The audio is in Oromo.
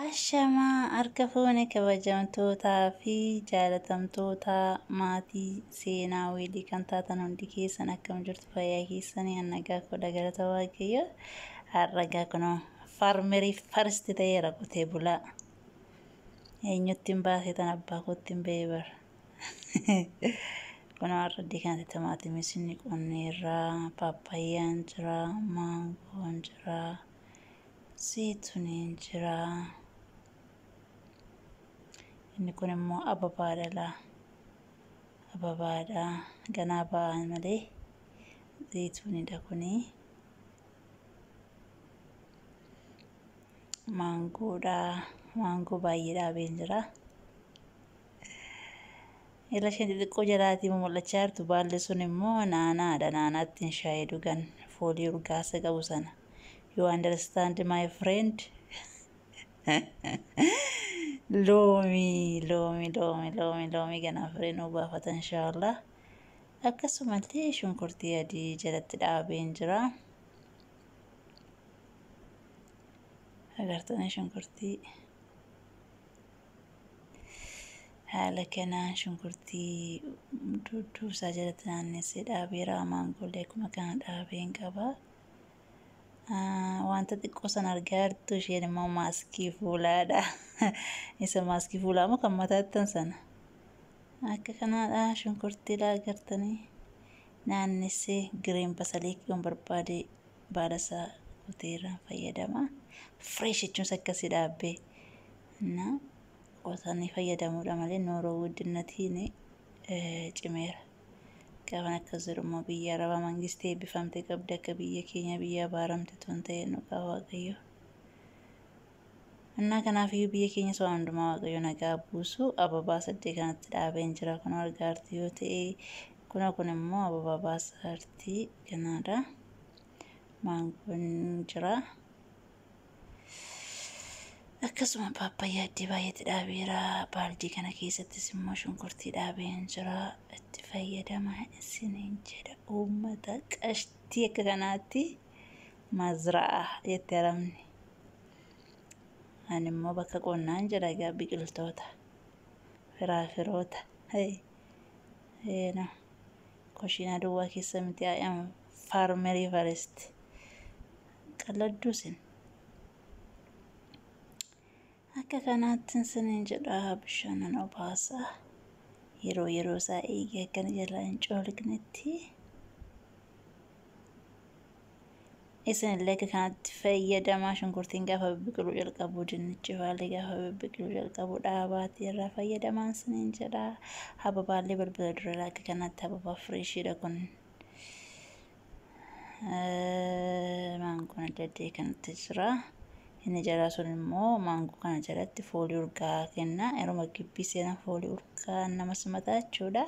Ashamaa harka fuune kabajamtootaa fi jaalatamtoota maatii seenaa weelii kan taatan hundi keessan akkam jirtu fayyaa keessanii annagaa kodha galata waaqayyo harragaa kunoo farmerii farsti ta'eera qotee bulaa eenyutti hin baase tan abbaa kootti hin ba'ee bara kunoo harradii kanatti timaatimii sinni qonneerraa paappayyaan jira maangoon jira zayituuniin jira. Inni kun immoo ababaadha ababaadha ganaa ba'an malee zayituunidha kuni maangoodha maangoo baay'ee dhaabeen jira ila isheen xixiqqoo jalaatii mul'achaa jirtu baalli sun immoo naanaadha naanaatti shaayii dhugan foolii urgaasa qabu sana you understand my friend loomi ganaa fireen obaafata inshallah akkasumallee shunkurtii adii jalatti dhaabeen jira agartanii shunkurtii haala kanaan shunkurtii dudduusaa jalatti naannessee dhaabeera maangollee akkuma kana dhaabeen qaba wanta xiqqoo san argaa jirtu isheen immoo maaskii fuulaadha isa maaskii fuulaa moo kan mataattan sana akka kanaadha shunkurtii agartanii naannessee giriin basalii kan barbaade baalasaa kuteerraan fayyadama fresh jechuun akkasii dhaabbee na qotanii fayyadamuudha malee nooroo guddinnatiin cimeera qaban akka zirmoo biyya arabaa mangistee eebbifamte qabdi akka biyya keenya biyya baaramte tun ta'e nu qaba waaqayyo annaa kanaafiyyuu biyya keenya soo hundumaa waaqayyo nagaa buusu ababaa sadii kanatti dhaabeen jira kun argaartii yoo ta'e kun immoo ababaa baasaartii kanaadha maangoon jira akkasuma paappaayyaa adii baay'eetti dhaabeera baaldii kana keessattis immoo shunkurtii dhaabeen jira itti fayyadama isiniin jedha uummata qashtii akka kanaatti mazra'a jettee aramni ani immoo bakka qonnaan jedha egaa biqiltoota firaafiroota koshiina duwwaa keessa miti ayam farmerii faresti qalladduusin akka kanaatti siniin jedha bishaanan obaasa yeroo isaa eegee akkana jala hin cooliknetti isinillee akka kanatti fayyadamaa shunkurtiin gaafa biqiluu jalqabu dinnichi faallee gaafa biqiluu jalqabu dhaabaatti irraa fayyadamaan siniin jedha hababaallee balbala dura akka kanatti hababaa fireeshiidha kun maangoon adda kanatti jira inni jala sun immoo maangoo kana jalatti foolii urgaa kenna yeroo gibbii seenaa foolii urgaa nama simataa jechuudha